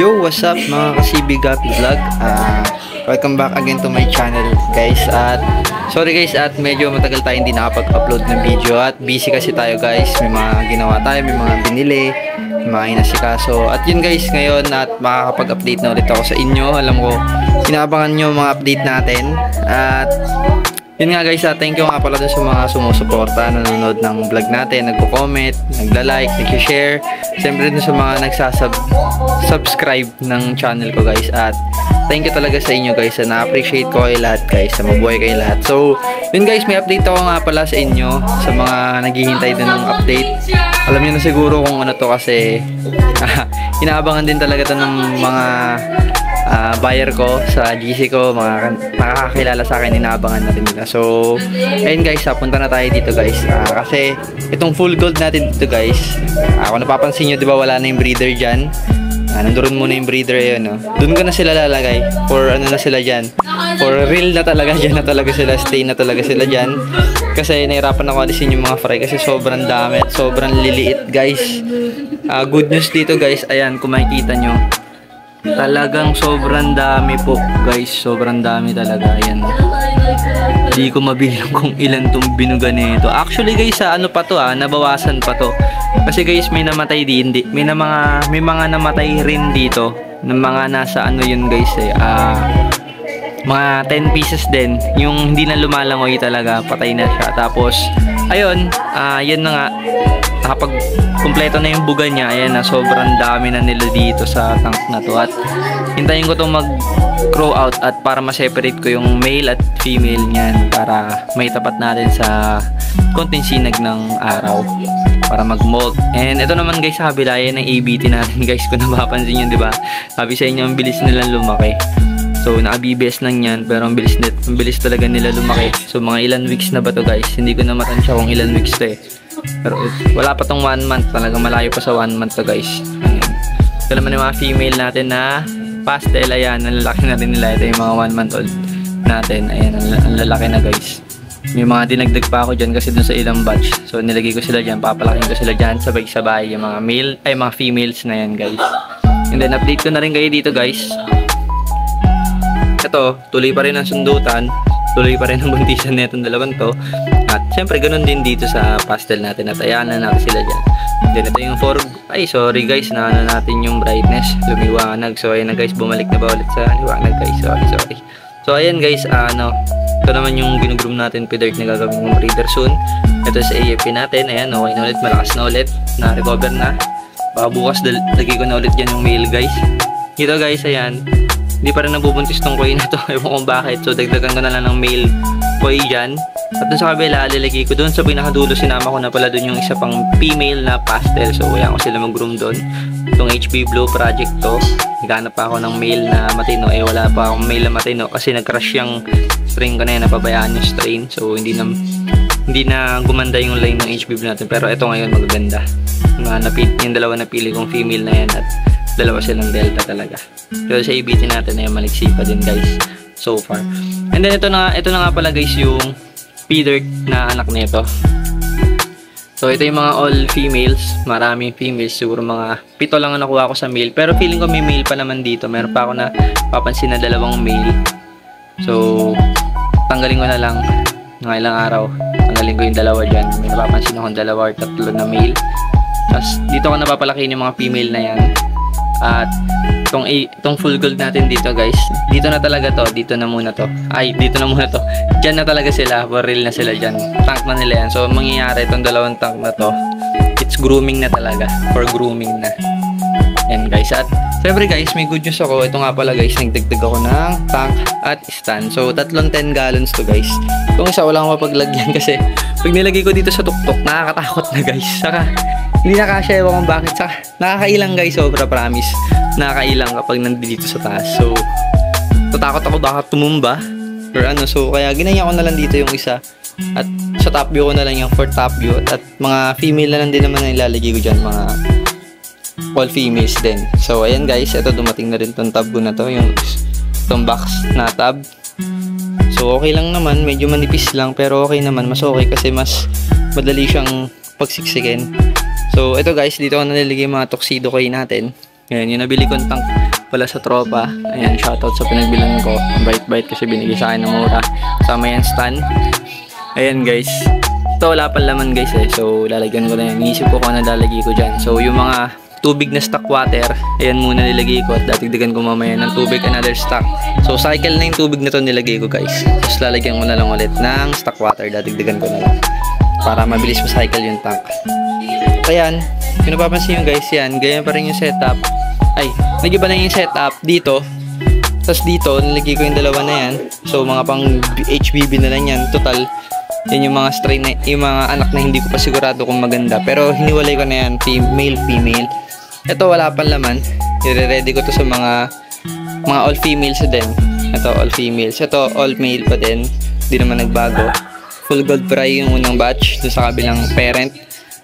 Yo, what's up mga ka-CB-Gapi Vlog? Welcome back again to my channel guys. At sorry guys, at medyo matagal tayo hindi nakapag-upload ng video at busy kasi tayo guys. May mga ginawa tayo, may mga binili, may mga inasikaso. At yun guys, ngayon at makakapag-update na ulit ako sa inyo. Alam ko, inaabangan nyo mga update natin. At yun nga guys, thank you nga pala dun sa mga sumusuporta, nanonood ng vlog natin, nagko-comment, nagla-like, nag-share. Siyempre dun sa mga nagsasubscribe ng channel ko guys. At thank you talaga sa inyo guys, na-appreciate ko kayo lahat guys, na mabuhay kayo lahat. So yun guys, may update ako nga pala sa inyo, sa mga naghihintay din ng update. Alam niyo na siguro kung ano to kasi inaabangan din talaga to ng mga buyer ko sa GC ko, mga nakakakilala sa akin, inaabangan natin nila. So ayun guys, punta na tayo dito guys, kasi itong full gold natin dito guys, kung napapansin nyo, di ba wala na yung breeder dyan. Nandoon muna yung breeder yun, no? Doon ko na sila lalagay, for ano na sila dyan, for real na talaga, dyan na talaga sila, stay na talaga sila dyan. Kasi nahirapan ako alisin yung mga fry kasi sobrang dami at sobrang liliit guys. Good news dito guys, ayan kung makikita nyo, talagang sobrang dami po guys, sobrang dami talaga. Ayan, hindi ko mabilang kung ilan tong binuga nito. Actually guys, ano pa to, nabawasan pa to. Kasi guys, may namatay din, may mga namatay rin dito ng mga nasa ano yun guys, mga 10 pieces din, yung hindi na lumalangoy talaga, patay na siya. Tapos ayun, yun na nga, kapag kumpleto na yung buga niya, ayan na, sobrang dami na nila dito sa tank na to. At hintayin ko itong mag crow out at para ma-separate ko yung male at female niyan, para may tapat natin sa konting sinag ng araw para mag-molt. And ito naman guys, sa kabila, yan ang ABT natin guys, kung napapansin nyo, diba? Sabi sa inyo, ang bilis nilang lumaki. So naka-BBS lang yan, pero ang bilis talaga nila lumaki. So mga ilan weeks na ba to guys? Hindi ko na matansya kung ilan weeks to pero wala pa tong 1 month, talaga malayo pa sa 1 month to guys. Ito naman yung mga female natin na pastel, ayan, ang lalaki na rin nila. Ito yung mga 1 month old natin, ayan, ang lalaki na guys. May mga dinagdag pa ako dyan kasi dun sa ilang batch, so nilagay ko sila dyan, papalakin ko sila dyan sabay-sabay, yung mga male, mga females na yan guys. And then update ko na rin kayo dito guys. Ito, tuloy pa rin ang sundutan, tuloy pa rin ang buntisan netong dalawang to. At syempre ganun din dito sa pastel natin, at ayan na natin sila dyan. Then ito yung sorry guys, naano natin yung brightness, lumiwanag. So ayan na guys, bumalik na ba ulit sa liwanag guys, sorry. So ayan guys, ito naman yung ginugroom natin, P-Dirt na gagawin yung breeder soon. Ito sa AFP natin, ayan, okay na ulit, malakas na ulit, na-recover na. Baka bukas lagay ko na ulit dyan yung male guys. Dito guys, ayan, hindi pa rin nabubuntis tong koi na to, ewan kung bakit. So dagdagan ko na lang ng male koi dyan. At dun sa kabila, lalagay ko dun sa pinakadulo, sinama ko na pala dun yung isa pang female na pastel. So ayan ko sila mag-groom dun. Itong HB Blue project to, naghanap pa ako ng male na matino, wala pa akong male na matino kasi nag-crash yung strain ko na yan, napabayaan yung strain. So hindi na gumanda yung line ng HB Blue natin, pero ito ngayon magaganda. Yung dalawa napili kong female na yan, at dalawa silang delta talaga. So sa ABT natin na yung maliksi pa din guys so far. And then ito na nga pala guys yung P-Dirt na anak nito. So ito yung mga all females, maraming females, siguro mga 7 lang ang nakuha ko sa male, pero feeling ko may male pa naman dito. Meron pa ako na papansin na 2 male. So tanggalin ko na lang ng ilang araw, tanggalin ko yung 2 dyan. May napapansin akong 2 or 3 na male. Tapos dito ko napapalakihin yung mga female na yan. At itong full gold natin dito guys, dito na talaga to, dito na muna to, dyan na talaga sila, for real na sila dyan, tank na nila yan. So mangyayari itong 2 tank na to, it's grooming na talaga, for grooming na yan guys. At syempre guys, may good news ako, ito nga pala guys, nagdagdag ako ng tank at stand. So 10 gallons to guys. Itong isa wala akong mapaglagyan kasi pag nilagay ko dito sa tuktok, nakakatakot na guys. Saka hindi nakasya, ewan kung bakit. Saka nakakailang guys, sobra, promise. Nakakailang kapag nandito sa taas. So tatakot ako baka tumumba or ano. So kaya ginanya ko na lang dito yung isa, at sa top view ko na lang yung for top view. At mga female na lang din naman na ilalagay ko dyan, mga all females din. So ayan guys, ito dumating na rin tong tab ko na to, yung itong box na tab. So okay lang naman, medyo manipis lang, pero okay naman, mas okay kasi mas madali siyang pagsiksikin. So ito guys, dito ko nalalagay mga tuxedo koi natin. Ayan, yung nabili kong tank Wala sa tropa. Ayan, shoutout sa pinagbilan ko. Bait-bait kasi binigay sa akin ng mura. Sama yan Stan. Ayan guys. Ito wala pa laman guys eh. So lalagyan ko na yan. Iisip ko kung ano lalagay ko dyan. So yung mga tubig na stock water, ayan muna nilagay ko at datigdagan ko mamaya ng tubig another stock. So cycle na yung tubig na to nilagay ko guys. Tapos lalagyan ko na lang ulit ng stock water, datigdagan ko na lang para mabilis ma-cycle yung tank. Ayan, kung napapansin nyo guys, yan, ganyan pa rin yung setup. Ay, nag-iba lang yung setup dito. Tapos dito, nilagay ko yung dalawa na yan. So mga pang HBB na lang yan. Total, yan yung mga strain na, yung mga anak na hindi ko pa sigurado kung maganda. Pero hiniwalay ko na yan, male, female. Ito wala pang laman. I-ready ko to sa mga all females din. Ito all females. Ito all male pa din. Hindi naman nagbago. Full gold fry yung unang batch. Doon sa kabilang parent.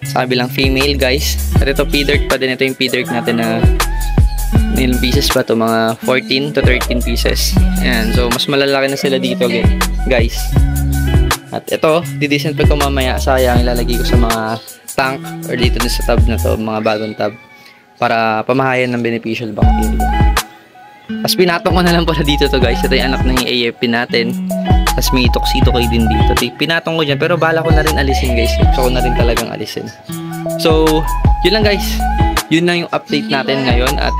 Sa kabilang female guys. At ito P-dirt pa din. Ito yung P-dirt natin na ilang pieces pa to, mga 14 to 13 pieces. Ayan. So mas malalaki na sila dito guys. At ito, didisentpag ko mamaya. Sayang ilalagay ko sa mga tank or dito na sa tab na to, mga bagong tab. Para pamahayan ng beneficial bacteria. Tapos pinatong ko na lang pala dito to guys. Ito yung anak ng AFP natin. Tapos may toxitocoid din dito. Pinatong ko dyan. Pero bala ko na rin alisin guys. Gusto ko na rin talagang alisin. So, yun lang guys. Yun lang yung update natin ngayon. At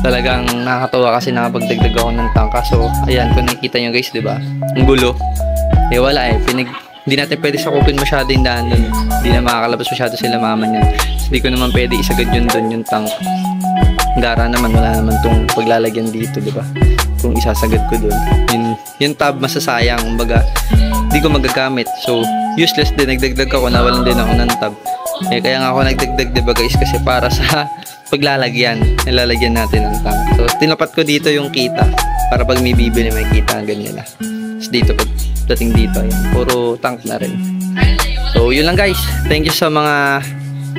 talagang nakakatawa kasi nakapagdagdag ako ng tangka. So, ayan. Kung nakikita nyo guys, diba? Ang gulo. Eh wala eh. Hindi natin pwede sakupin masyado yung daan dun. Hindi na makakalabas masyado sila mama niyan. Hindi ko naman pwede isagad yun dun yung tank. Gara naman, wala naman tong paglalagyan dito, di ba? Kung isasagad ko dun. Yung tab masasayang, kumbaga, hindi ko magagamit. So, useless din. Nagdagdag ako, nawalan din ako ng tab. Eh, kaya nga ako nagdagdag, di ba guys? Kasi para sa paglalagyan, nilalagyan natin ng tank. So, tinapat ko dito yung kita. Para pag may bibili, may kita, ganyan na. Tapos dito, dating dito, ayan, puro tank na rin. So yun lang guys, thank you sa mga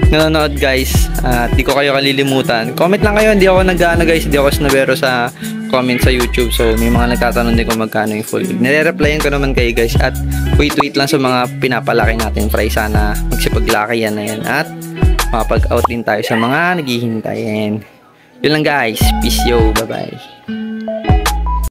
nanonood guys. At di ko kayo kalilimutan, comment lang kayo. Hindi ako nag-ano guys, hindi ako snabero sa comment sa YouTube. So may mga nagtatanong din kung magkano yung full. Nire-replyan ko naman kayo guys. At wait lang sa mga pinapalaki natin fry. Sana magsipaglaki yan na yan. At makapag-out din tayo sa mga naghihintayin. Yun lang guys, peace yo, bye bye.